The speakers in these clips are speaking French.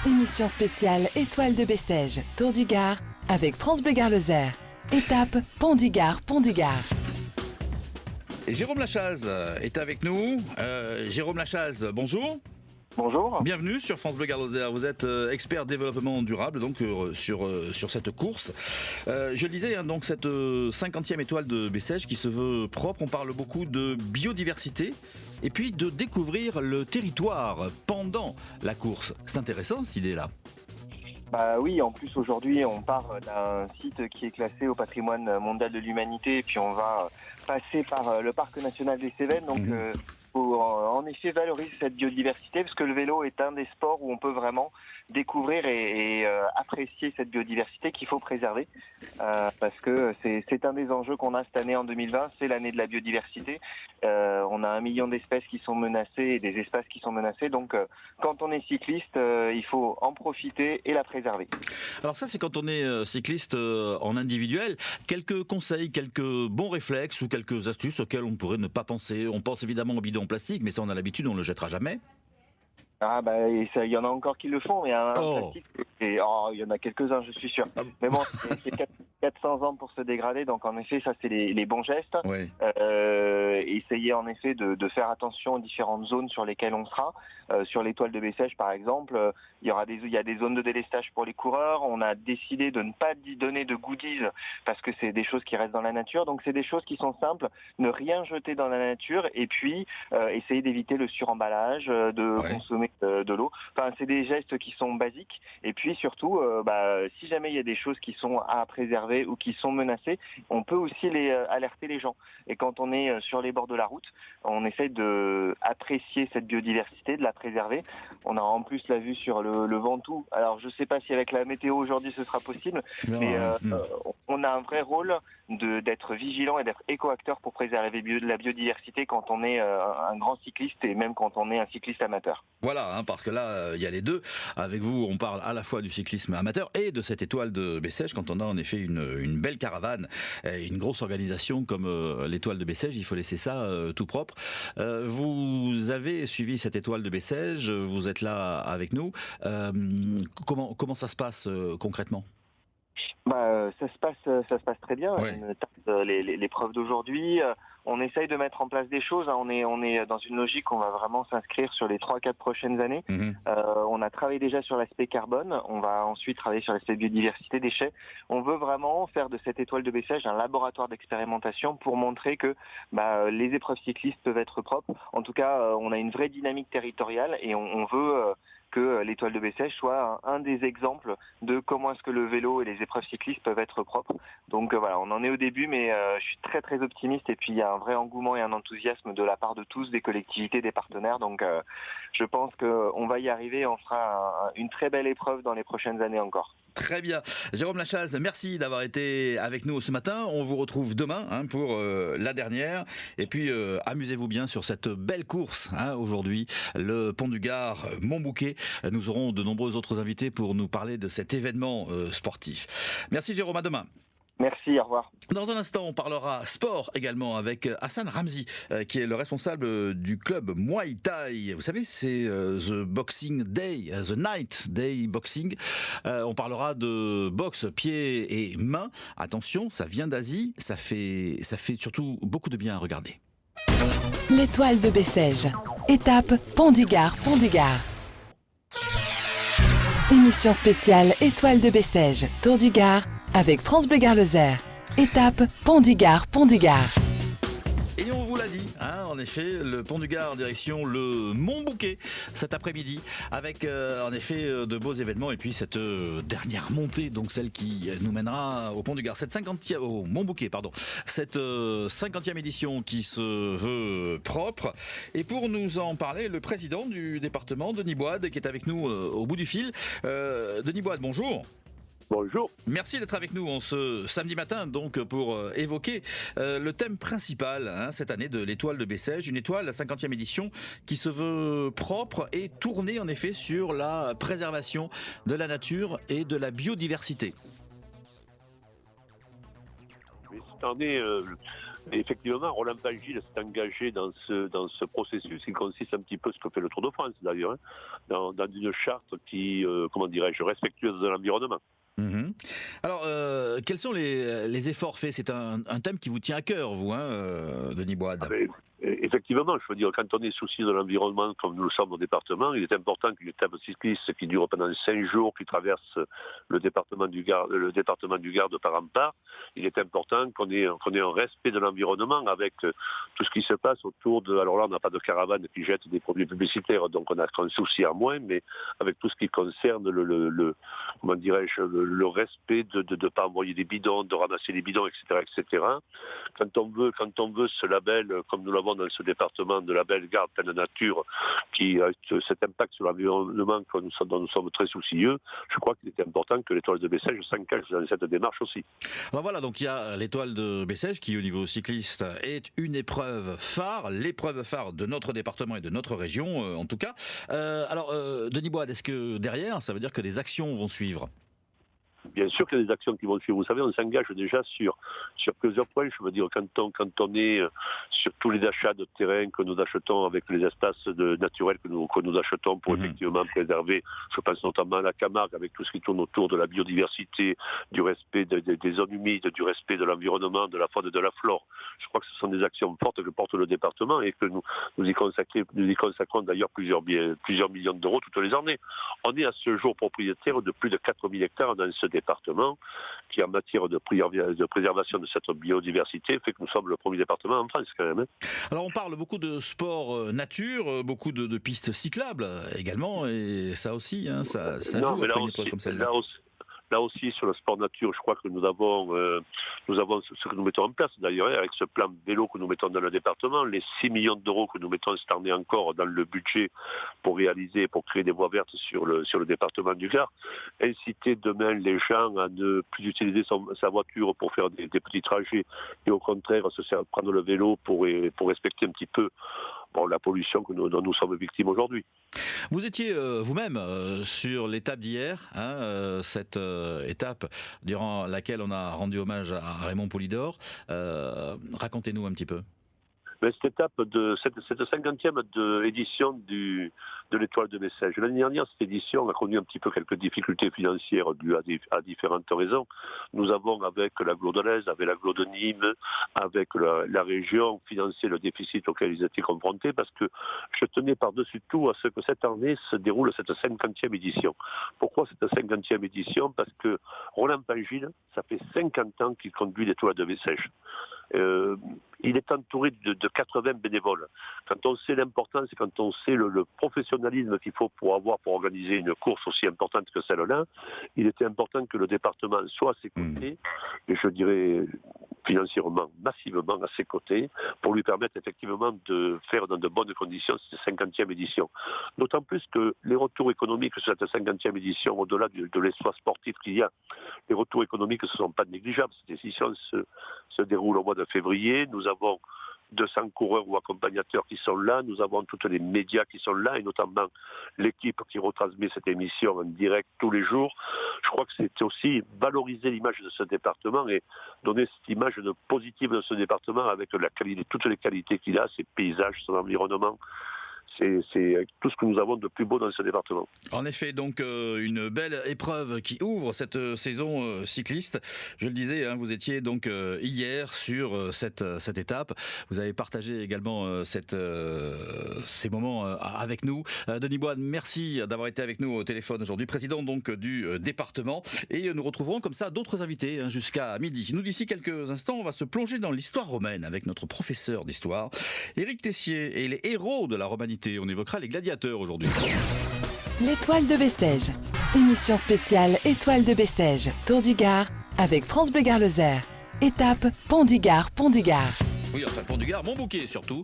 Émission spéciale Étoile de Bessèges, Tour du Gard, avec France Bleu Gard-Lozère. Étape Pont du Gard, Pont du Gard. Et Jérôme Lachaze est avec nous. Jérôme Lachaze, bonjour. Bonjour. Bienvenue sur France Bleu Gard-Lozère. Vous êtes expert développement durable donc sur cette course. Je le disais, donc cette 50e étoile de Bessèges qui se veut propre. On parle beaucoup de biodiversité et puis de découvrir le territoire pendant la course. C'est intéressant cette idée-là. Bah oui, en plus aujourd'hui on part d'un site qui est classé au patrimoine mondial de l'humanité et puis on va passer par le parc national des Cévennes. Donc faut en effet valoriser cette biodiversité parce que le vélo est un des sports où on peut vraiment découvrir et apprécier cette biodiversité qu'il faut préserver parce que c'est un des enjeux qu'on a cette année en 2020, c'est l'année de la biodiversité. On a 1 million d'espèces qui sont menacées et des espaces qui sont menacés, donc quand on est cycliste, il faut en profiter et la préserver. Alors ça c'est quand on est cycliste en individuel. Quelques conseils, quelques bons réflexes ou quelques astuces auxquelles on pourrait ne pas penser. On pense évidemment au bidon en plastique, mais ça on a l'habitude, on ne le jettera jamais. Ah bah il y en a encore qui le font, mais un plastique, il y en a quelques-uns, je suis sûr. Mais bon, c'est 400 ans pour se dégrader, donc en effet, ça c'est les bons gestes. Oui. Essayez en effet de faire attention aux différentes zones sur lesquelles on sera. Sur l'étoile de Bessèges, par exemple, il y a des zones de délestage pour les coureurs. On a décidé de ne pas donner de goodies parce que c'est des choses qui restent dans la nature. Donc c'est des choses qui sont simples, ne rien jeter dans la nature et puis essayer d'éviter le suremballage, de consommer de l'eau. Enfin, c'est des gestes qui sont basiques. Et puis surtout, si jamais il y a des choses qui sont à préserver ou qui sont menacées, on peut aussi alerter les gens. Et quand on est sur les bords de la route, on essaie de apprécier cette biodiversité, de la préserver. On a en plus la vue sur le Ventoux. Alors je ne sais pas si avec la météo aujourd'hui ce sera possible, mais on a un vrai rôle d'être vigilant et d'être éco-acteur pour préserver la biodiversité quand on est un grand cycliste et même quand on est un cycliste amateur. Voilà, parce que là, il y a les deux. Avec vous, on parle à la fois du cyclisme amateur et de cette étoile de Bessèges. Quand on a en effet une belle caravane, une grosse organisation comme l'étoile de Bessèges, il faut laisser ça tout propre. Vous avez suivi cette étoile de Bessèges, vous êtes là avec nous. Comment ça se passe concrètement ? Ça se passe très bien. Ouais. L'épreuve d'aujourd'hui, on essaye de mettre en place des choses. On est dans une logique où on va vraiment s'inscrire sur les 3-4 prochaines années. On a travaillé déjà sur l'aspect carbone. On va ensuite travailler sur l'aspect biodiversité, déchets. On veut vraiment faire de cette étoile de Bessèges un laboratoire d'expérimentation pour montrer que les épreuves cyclistes peuvent être propres. En tout cas, on a une vraie dynamique territoriale et on veut que l'étoile de Bessèges soit un des exemples de comment est-ce que le vélo et les épreuves cyclistes peuvent être propres. Donc voilà, on en est au début, mais je suis très très optimiste et puis il y a un vrai engouement et un enthousiasme de la part de tous, des collectivités, des partenaires. Donc je pense qu'on va y arriver et on fera une très belle épreuve dans les prochaines années encore. Très bien. Jérôme Lachaze, merci d'avoir été avec nous ce matin. On vous retrouve demain pour la dernière. Et puis, amusez-vous bien sur cette belle course aujourd'hui, le Pont du Gard, Montbouquet. Nous aurons de nombreux autres invités pour nous parler de cet événement sportif. Merci Jérôme, à demain. Merci, au revoir. Dans un instant, on parlera sport également avec Hassan Ramzi, qui est le responsable du club Muay Thai. Vous savez, c'est The Boxing Day, The Night Day Boxing. On parlera de boxe, pieds et mains. Attention, ça vient d'Asie, ça fait surtout beaucoup de bien à regarder. L'étoile de Bessèges. Étape Pont du Gard, Pont du Gard. Émission spéciale Étoile de Bessèges, Tour du Gard, avec France Bleu Gard-Lozère. Étape Pont du Gard, Pont du Gard. Et on vous l'a dit, en effet, le Pont du Gard direction le Montbouquet cet après-midi, avec en effet de beaux événements et puis cette dernière montée, donc celle qui nous mènera au Pont du Gard, au Montbouquet, pardon, cette 50e édition qui se veut propre. Et pour nous en parler, le président du département, Denis Boide, qui est avec nous au bout du fil. Denis Boide, bonjour. Bonjour. Merci d'être avec nous ce samedi matin donc pour évoquer le thème principal cette année de l'étoile de Bessèges, une étoile, la 50e édition, qui se veut propre et tournée en effet sur la préservation de la nature et de la biodiversité. Mais cette année, Et effectivement, Roland Pangil s'est engagé dans ce processus qui consiste un petit peu ce que fait le Tour de France d'ailleurs, hein, dans une charte qui, respectueuse de l'environnement. Mhm. Alors, quels sont les efforts faits? C'est un thème qui vous tient à cœur, vous, Denis Boide. Effectivement, je veux dire, quand on est soucieux de l'environnement, comme nous le sommes au département, il est important qu'une étape cycliste qui dure pendant 5 jours, qui traverse le département du Gard de part en part, il est important qu'on ait un respect de l'environnement avec tout ce qui se passe autour de... Alors là, on n'a pas de caravane qui jette des produits publicitaires, donc on a un souci à moins, mais avec tout ce qui concerne le respect de ne pas envoyer des bidons, de ramasser les bidons, etc., etc. Quand on veut ce label, comme nous l'avons dans ce département de label Garde pleine nature, qui a cet impact sur l'environnement dont nous sommes très soucieux, je crois qu'il était important que l'étoile de Bessèges s'engage dans cette démarche aussi. Alors voilà, donc il y a l'étoile de Bessèges qui, au niveau cycliste, est une épreuve phare, l'épreuve phare de notre département et de notre région, en tout cas. Alors, Denis Boide, est-ce que derrière, ça veut dire que des actions vont suivre ? Bien sûr qu'il y a des actions qui vont suivre. Vous savez, on s'engage déjà sur plusieurs points. Je veux dire, quand on est sur tous les achats de terrain que nous achetons avec les espaces naturels que nous achetons pour effectivement préserver, je pense notamment à la Camargue, avec tout ce qui tourne autour de la biodiversité, du respect des zones humides, du respect de l'environnement, de la faune et de la flore. Je crois que ce sont des actions fortes que porte le département et que nous y consacrons d'ailleurs plusieurs millions d'euros toutes les années. On est à ce jour propriétaire de plus de 4000 hectares dans ce département qui, en matière de préservation de cette biodiversité, fait que nous sommes le premier département en France quand même. Alors on parle beaucoup de sport nature, beaucoup de pistes cyclables également, et ça aussi, ça joue après une épreuve comme celle-là. Là aussi, sur le sport nature, je crois que nous avons ce que nous mettons en place d'ailleurs, avec ce plan vélo que nous mettons dans le département, les 6 millions d'euros que nous mettons cette année encore dans le budget pour créer des voies vertes sur le département du Gard, inciter demain les gens à ne plus utiliser sa voiture pour faire des petits trajets et au contraire prendre le vélo pour respecter un petit peu la pollution dont nous sommes victimes aujourd'hui. Vous étiez vous-même sur l'étape d'hier, cette étape durant laquelle on a rendu hommage à Raymond Poulidor. Racontez-nous un petit peu. Cette étape cette 50e édition de l'étoile de Bessèges. L'année dernière, cette édition a connu un petit peu quelques difficultés financières dues à différentes raisons. Nous avons, avec l'agglo de l'Aise, avec l'agglo de Nîmes, avec la région, financé le déficit auquel ils étaient confrontés parce que je tenais par-dessus tout à ce que cette année se déroule cette 50e édition. Pourquoi cette 50e édition ? Parce que Roland Pangil, ça fait 50 ans qu'il conduit l'étoile de Bessèges. Il est entouré de 80 bénévoles. Quand on sait l'importance et quand on sait le professionnalisme qu'il faut pour organiser une course aussi importante que celle-là, il était important que le département soit à ses côtés, et je dirais financièrement, massivement à ses côtés, pour lui permettre effectivement de faire dans de bonnes conditions cette 50e édition. D'autant plus que les retours économiques sur cette 50e édition, au-delà de l'espoir sportif qu'il y a, les retours économiques ne sont pas négligeables. Cette édition se déroule au mois de février. Nous avons 200 coureurs ou accompagnateurs qui sont là, nous avons tous les médias qui sont là et notamment l'équipe qui retransmet cette émission en direct tous les jours. Je crois que c'est aussi valoriser l'image de ce département et donner cette image positive de ce département avec toutes les qualités qu'il a, ses paysages, son environnement. C'est tout ce que nous avons de plus beau dans ce département. En effet, donc une belle épreuve qui ouvre cette saison cycliste. Je le disais, vous étiez donc hier sur cette étape. Vous avez partagé également ces moments avec nous. Denis Boide, merci d'avoir été avec nous au téléphone aujourd'hui, président donc du département. Et nous retrouverons comme ça d'autres invités jusqu'à midi. Nous, d'ici quelques instants, on va se plonger dans l'histoire romaine avec notre professeur d'histoire, Éric Tessier, et les héros de la romanité. On évoquera les gladiateurs aujourd'hui. L'étoile de Bessèges. Émission spéciale Étoile de Bessèges, Tour du Gard, avec France Bleu Gard Lozère. Étape Pont du Gard, Pont du Gard. Oui, enfin Pont du Gard, Montbouquet surtout,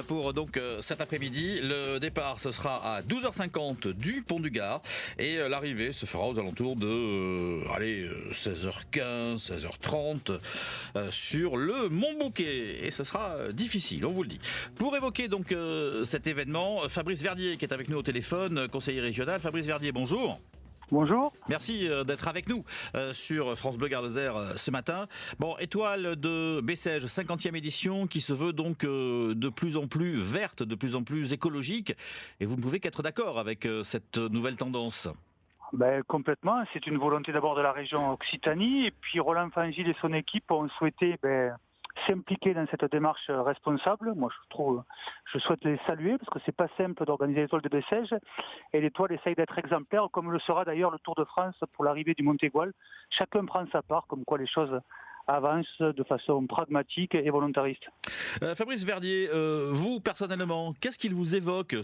pour donc cet après-midi. Le départ, ce sera à 12h50 du Pont du Gard et l'arrivée se fera aux alentours de 16h15, 16h30 sur le Montbouquet et ce sera difficile, on vous le dit. Pour évoquer donc cet événement, Fabrice Verdier qui est avec nous au téléphone, conseiller régional. Fabrice Verdier, bonjour. Bonjour. Merci d'être avec nous sur France Bleu Gard Lozère ce matin. Bon, étoile de Bessèges, 50e édition qui se veut donc de plus en plus verte, de plus en plus écologique. Et vous ne pouvez qu'être d'accord avec cette nouvelle tendance. Complètement, c'est une volonté d'abord de la région Occitanie et puis Roland Fangil et son équipe ont souhaité s'impliquer dans cette démarche responsable. Moi, je souhaite les saluer parce que c'est pas simple d'organiser l'étoile de Bessèges et l'étoile essaye d'être exemplaire, comme le sera d'ailleurs le Tour de France pour l'arrivée du Montégoal. Chacun prend sa part, comme quoi les choses avancent de façon pragmatique et volontariste. Fabrice Verdier, vous personnellement, qu'est-ce qu'il vous évoque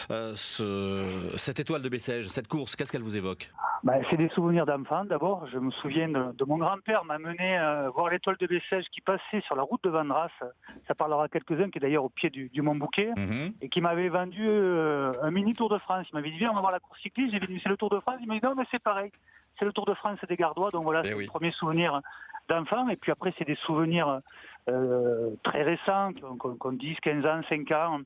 cette étoile de Bessèges, cette course, qu'est-ce qu'elle vous évoque? C'est des souvenirs d'enfant d'abord. Je me souviens de mon grand-père m'a mené voir l'étoile de Bessèges qui passait sur la route de Vandras. Ça parlera à quelques-uns, qui est d'ailleurs au pied du Mont Bouquet, et qui m'avait vendu un mini Tour de France. Il m'avait dit viens, on va voir la course cycliste. J'ai dit c'est le Tour de France. Il m'a dit non mais c'est pareil, c'est le Tour de France des Gardois. Donc voilà, c'est le premier souvenir d'enfant. Et puis après c'est des souvenirs très récents, qui ont 10, 15 ans, 5 ans,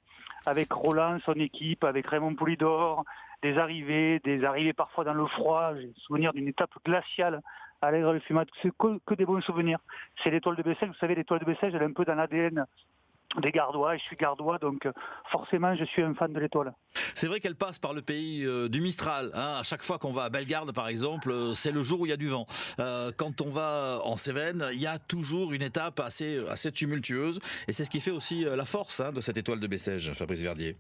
avec Roland, son équipe, avec Raymond Poulidor, des arrivées parfois dans le froid. J'ai le souvenir d'une étape glaciale à l'Aigre-le-Fumat. C'est que des bons souvenirs. C'est l'étoile de Bessèges. Vous savez, l'étoile de Bessèges, elle est un peu dans l'ADN des Gardois, et je suis Gardois, donc forcément je suis un fan de l'étoile. C'est vrai qu'elle passe par le pays du Mistral. À chaque fois qu'on va à Bellegarde, par exemple, c'est le jour où il y a du vent. Quand on va en Cévennes, il y a toujours une étape assez tumultueuse, et c'est ce qui fait aussi la force de cette étoile de Bessèges, Fabrice Verdier.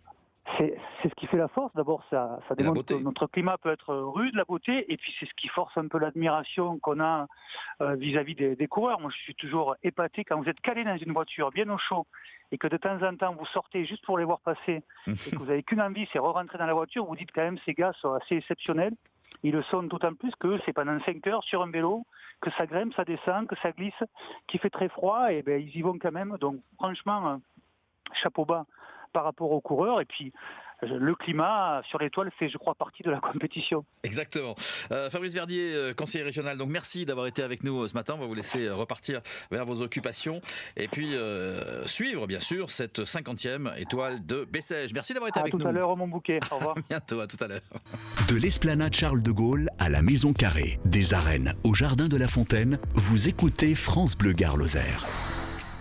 C'est ce qui fait la force. D'abord, ça démontre que notre climat peut être rude, la beauté, et puis c'est ce qui force un peu l'admiration qu'on a vis-à-vis des coureurs. Moi, je suis toujours épaté quand vous êtes calé dans une voiture bien au chaud et que de temps en temps vous sortez juste pour les voir passer et que vous n'avez qu'une envie, c'est re-rentrer dans la voiture. Vous dites quand même ces gars sont assez exceptionnels. Ils le sont d'autant plus que c'est pendant 5 heures sur un vélo, que ça grimpe, ça descend, que ça glisse, qu'il fait très froid, et ils y vont quand même. Donc franchement, chapeau bas par rapport aux coureurs. Et puis le climat sur l'étoile fait, je crois, partie de la compétition. Exactement. Fabrice Verdier, conseiller régional, donc merci d'avoir été avec nous ce matin. On va vous laisser repartir vers vos occupations et puis suivre, bien sûr, cette 50e étoile de Bessèges. Merci d'avoir été avec nous. À tout à l'heure, mon bouquet. Au revoir. À bientôt, à tout à l'heure. De l'esplanade Charles de Gaulle à la Maison Carrée, des arènes au jardin de la Fontaine, vous écoutez France Bleu Gard Lozère.